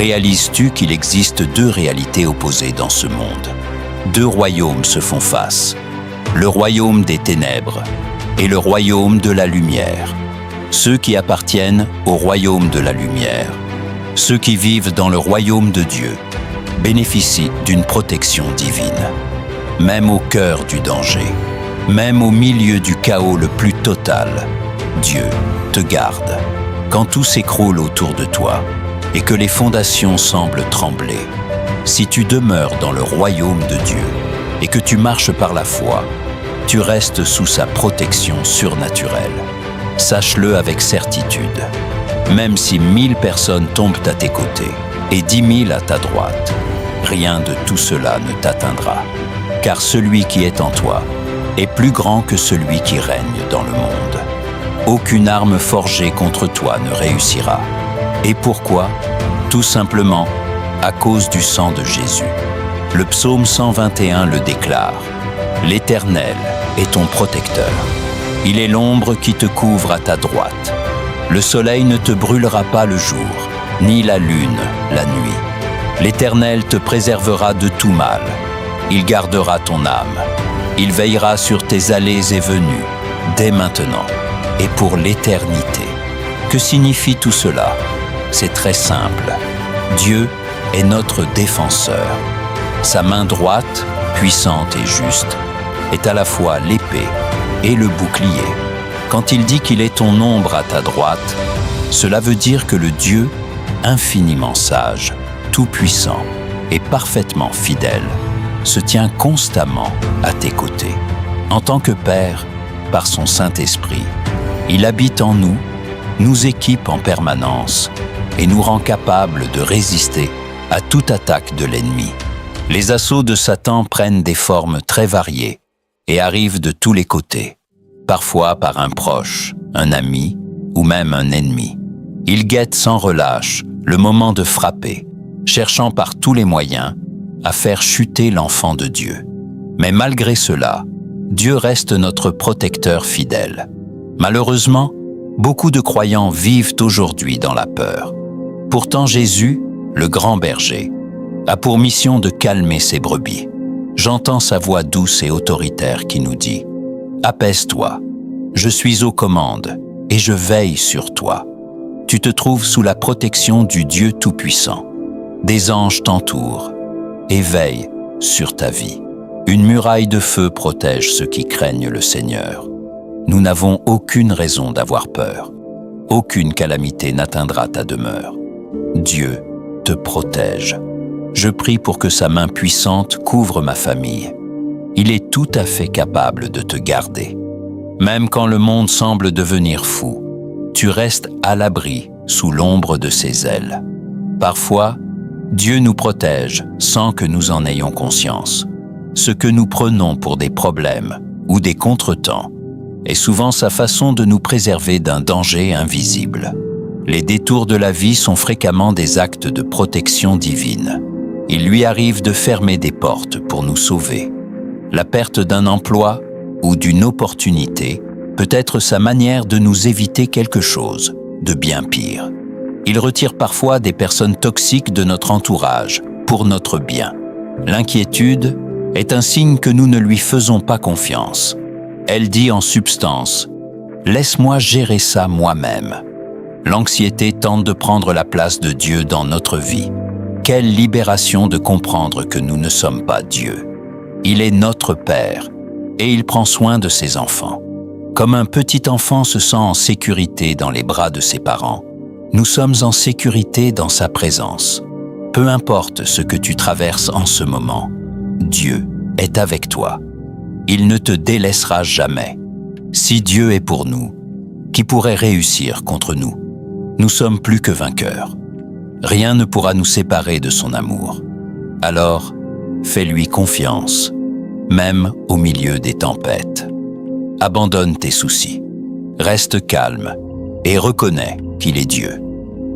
Réalises-tu qu'il existe deux réalités opposées dans ce monde? Deux royaumes se font face, le royaume des ténèbres et le royaume de la lumière. Ceux qui appartiennent au royaume de la lumière, ceux qui vivent dans le royaume de Dieu, bénéficient d'une protection divine. Même au cœur du danger, même au milieu du chaos le plus total, Dieu te garde. Quand tout s'écroule autour de toi et que les fondations semblent trembler, si tu demeures dans le royaume de Dieu et que tu marches par la foi, tu restes sous sa protection surnaturelle. Sache-le avec certitude. Même si 1000 personnes tombent à tes côtés et 10 000 à ta droite, rien de tout cela ne t'atteindra. Car celui qui est en toi est plus grand que celui qui règne dans le monde. Aucune arme forgée contre toi ne réussira. Et pourquoi? Tout simplement à cause du sang de Jésus. Le psaume 121 le déclare. L'Éternel est ton protecteur. Il est l'ombre qui te couvre à ta droite. Le soleil ne te brûlera pas le jour, ni la lune la nuit. L'Éternel te préservera de tout mal. Il gardera ton âme. Il veillera sur tes allées et venues, dès maintenant et pour l'éternité. Que signifie tout cela? C'est très simple. Dieu est notre défenseur. Sa main droite, puissante et juste, est à la fois l'épée et le bouclier. Quand il dit qu'il est ton ombre à ta droite, cela veut dire que le Dieu, infiniment sage, tout-puissant et parfaitement fidèle, se tient constamment à tes côtés. En tant que Père, par son Saint-Esprit, il habite en nous, nous équipe en permanence et nous rend capables de résister à toute attaque de l'ennemi. Les assauts de Satan prennent des formes très variées et arrivent de tous les côtés, parfois par un proche, un ami ou même un ennemi. Il guette sans relâche le moment de frapper, cherchant par tous les moyens à faire chuter l'enfant de Dieu. Mais malgré cela, Dieu reste notre protecteur fidèle. Malheureusement, beaucoup de croyants vivent aujourd'hui dans la peur. Pourtant Jésus, le grand berger, a pour mission de calmer ses brebis. J'entends sa voix douce et autoritaire qui nous dit « Apaise-toi, je suis aux commandes et je veille sur toi. Tu te trouves sous la protection du Dieu Tout-Puissant. Des anges t'entourent et veillent sur ta vie. Une muraille de feu protège ceux qui craignent le Seigneur. Nous n'avons aucune raison d'avoir peur. Aucune calamité n'atteindra ta demeure. Dieu te protège. Je prie pour que sa main puissante couvre ma famille. Il est tout à fait capable de te garder. Même quand le monde semble devenir fou, tu restes à l'abri sous l'ombre de ses ailes. Parfois, Dieu nous protège sans que nous en ayons conscience. Ce que nous prenons pour des problèmes ou des contretemps est souvent sa façon de nous préserver d'un danger invisible. Les détours de la vie sont fréquemment des actes de protection divine. Il lui arrive de fermer des portes pour nous sauver. La perte d'un emploi ou d'une opportunité peut être sa manière de nous éviter quelque chose de bien pire. Il retire parfois des personnes toxiques de notre entourage pour notre bien. L'inquiétude est un signe que nous ne lui faisons pas confiance. Elle dit en substance « Laisse-moi gérer ça moi-même ». L'anxiété tente de prendre la place de Dieu dans notre vie. Quelle libération de comprendre que nous ne sommes pas Dieu. Il est notre Père et il prend soin de ses enfants. Comme un petit enfant se sent en sécurité dans les bras de ses parents, nous sommes en sécurité dans sa présence. Peu importe ce que tu traverses en ce moment, Dieu est avec toi. Il ne te délaissera jamais. Si Dieu est pour nous, qui pourrait réussir contre nous? Nous sommes plus que vainqueurs. Rien ne pourra nous séparer de son amour. Alors, fais-lui confiance, même au milieu des tempêtes. Abandonne tes soucis, reste calme et reconnais qu'il est Dieu.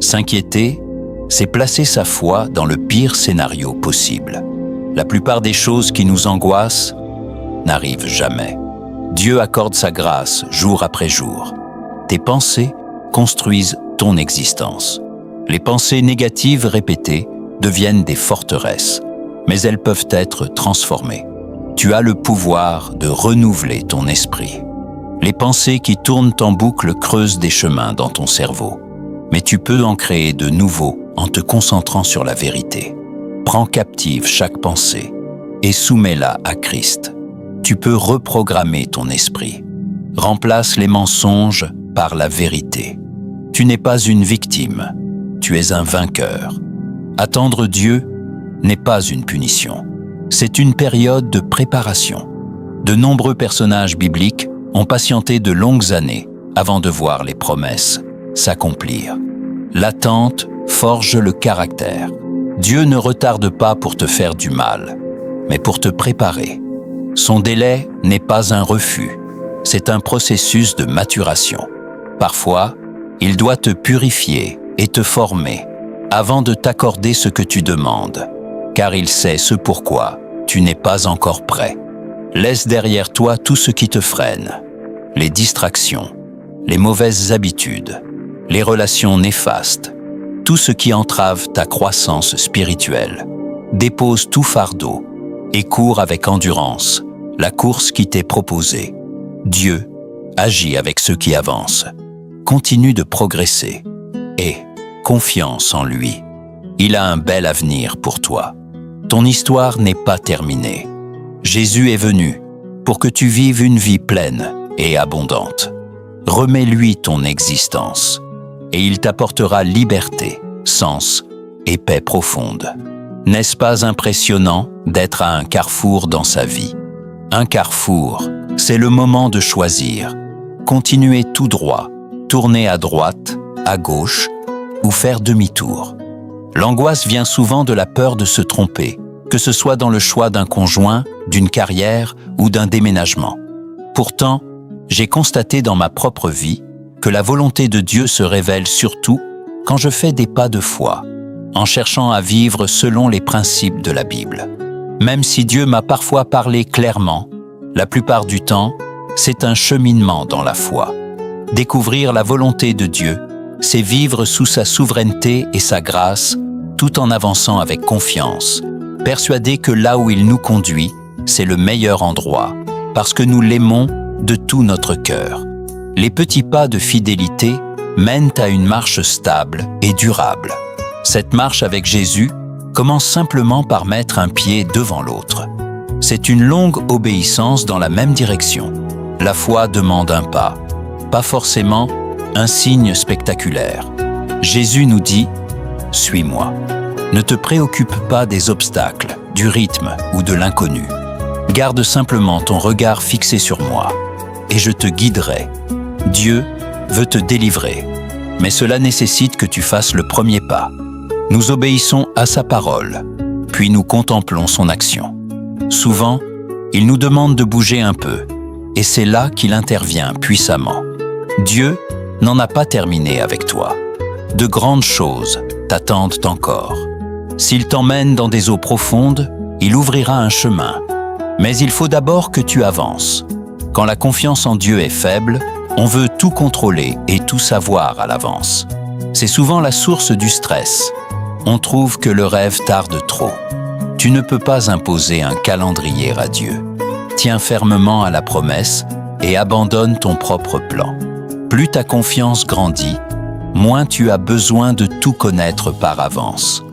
S'inquiéter, c'est placer sa foi dans le pire scénario possible. La plupart des choses qui nous angoissent n'arrivent jamais. Dieu accorde sa grâce jour après jour. Tes pensées construisent ton existence. Les pensées négatives répétées deviennent des forteresses, mais elles peuvent être transformées. Tu as le pouvoir de renouveler ton esprit. Les pensées qui tournent en boucle creusent des chemins dans ton cerveau, mais tu peux en créer de nouveaux en te concentrant sur la vérité. Prends captive chaque pensée et soumets-la à Christ. Tu peux reprogrammer ton esprit. Remplace les mensonges par la vérité. Tu n'es pas une victime, tu es un vainqueur. Attendre Dieu n'est pas une punition, c'est une période de préparation. De nombreux personnages bibliques ont patienté de longues années avant de voir les promesses s'accomplir. L'attente forge le caractère. Dieu ne retarde pas pour te faire du mal, mais pour te préparer. Son délai n'est pas un refus, c'est un processus de maturation. Parfois, il doit te purifier et te former avant de t'accorder ce que tu demandes, car il sait ce pourquoi tu n'es pas encore prêt. Laisse derrière toi tout ce qui te freine, les distractions, les mauvaises habitudes, les relations néfastes, tout ce qui entrave ta croissance spirituelle. Dépose tout fardeau et cours avec endurance la course qui t'est proposée. Dieu agit avec ceux qui avancent. Continue de progresser et confiance en lui. Il a un bel avenir pour toi. Ton histoire n'est pas terminée. Jésus est venu pour que tu vives une vie pleine et abondante. Remets-lui ton existence et il t'apportera liberté, sens et paix profonde. N'est-ce pas impressionnant d'être à un carrefour dans sa vie? Un carrefour, c'est le moment de choisir. Continuer tout droit, tourner à droite, à gauche ou faire demi-tour. L'angoisse vient souvent de la peur de se tromper, que ce soit dans le choix d'un conjoint, d'une carrière ou d'un déménagement. Pourtant, j'ai constaté dans ma propre vie que la volonté de Dieu se révèle surtout quand je fais des pas de foi, en cherchant à vivre selon les principes de la Bible. Même si Dieu m'a parfois parlé clairement, la plupart du temps, c'est un cheminement dans la foi. Découvrir la volonté de Dieu, c'est vivre sous sa souveraineté et sa grâce, tout en avançant avec confiance, persuadé que là où il nous conduit, c'est le meilleur endroit, parce que nous l'aimons de tout notre cœur. Les petits pas de fidélité mènent à une marche stable et durable. Cette marche avec Jésus commence simplement par mettre un pied devant l'autre. C'est une longue obéissance dans la même direction. La foi demande un pas, pas forcément un signe spectaculaire. Jésus nous dit « Suis-moi ». Ne te préoccupe pas des obstacles, du rythme ou de l'inconnu. Garde simplement ton regard fixé sur moi et je te guiderai. Dieu veut te délivrer, mais cela nécessite que tu fasses le premier pas. Nous obéissons à sa parole, puis nous contemplons son action. Souvent, il nous demande de bouger un peu, et c'est là qu'il intervient puissamment. Dieu n'en a pas terminé avec toi. De grandes choses t'attendent encore. S'il t'emmène dans des eaux profondes, il ouvrira un chemin. Mais il faut d'abord que tu avances. Quand la confiance en Dieu est faible, on veut tout contrôler et tout savoir à l'avance. C'est souvent la source du stress. On trouve que le rêve tarde trop. Tu ne peux pas imposer un calendrier à Dieu. Tiens fermement à la promesse et abandonne ton propre plan. Plus ta confiance grandit, moins tu as besoin de tout connaître par avance.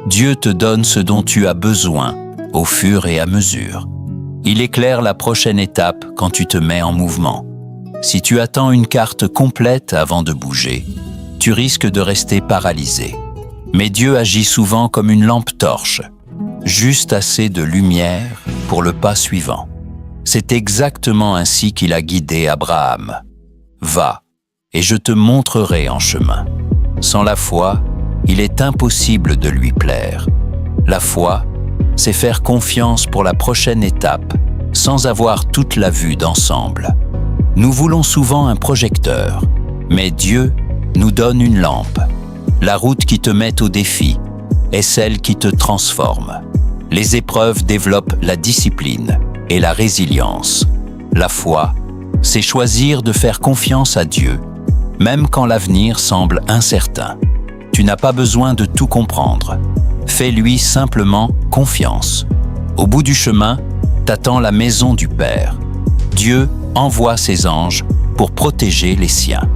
Dieu te donne ce dont tu as besoin au fur et à mesure. Il éclaire la prochaine étape quand tu te mets en mouvement. Si tu attends une carte complète avant de bouger, tu risques de rester paralysé. Mais Dieu agit souvent comme une lampe torche, juste assez de lumière pour le pas suivant. C'est exactement ainsi qu'il a guidé Abraham. Va, et je te montrerai en chemin. Sans la foi, il est impossible de lui plaire. La foi, c'est faire confiance pour la prochaine étape, sans avoir toute la vue d'ensemble. Nous voulons souvent un projecteur, mais Dieu nous donne une lampe. La route qui te met au défi est celle qui te transforme. Les épreuves développent la discipline et la résilience. La foi, c'est choisir de faire confiance à Dieu, même quand l'avenir semble incertain. Tu n'as pas besoin de tout comprendre. Fais-lui simplement confiance. Au bout du chemin, t'attend la maison du Père. Dieu envoie ses anges pour protéger les siens.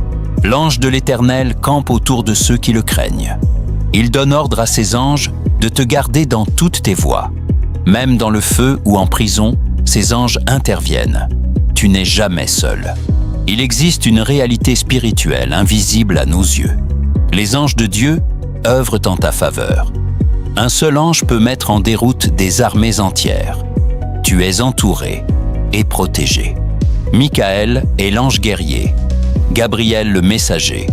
L'ange de l'Éternel campe autour de ceux qui le craignent. Il donne ordre à ses anges de te garder dans toutes tes voies. Même dans le feu ou en prison, ses anges interviennent. Tu n'es jamais seul. Il existe une réalité spirituelle invisible à nos yeux. Les anges de Dieu œuvrent en ta faveur. Un seul ange peut mettre en déroute des armées entières. Tu es entouré et protégé. Michael est l'ange guerrier, Gabriel le messager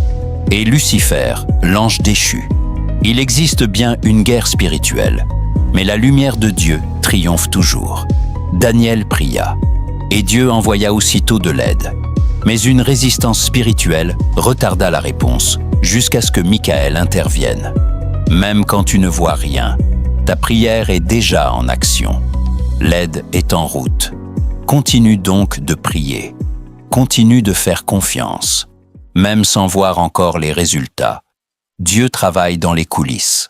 et Lucifer l'ange déchu. Il existe bien une guerre spirituelle, mais la lumière de Dieu triomphe toujours. Daniel pria, et Dieu envoya aussitôt de l'aide. Mais une résistance spirituelle retarda la réponse, jusqu'à ce que Michael intervienne. Même quand tu ne vois rien, ta prière est déjà en action. L'aide est en route. Continue donc de prier. Continue de faire confiance. Même sans voir encore les résultats, Dieu travaille dans les coulisses.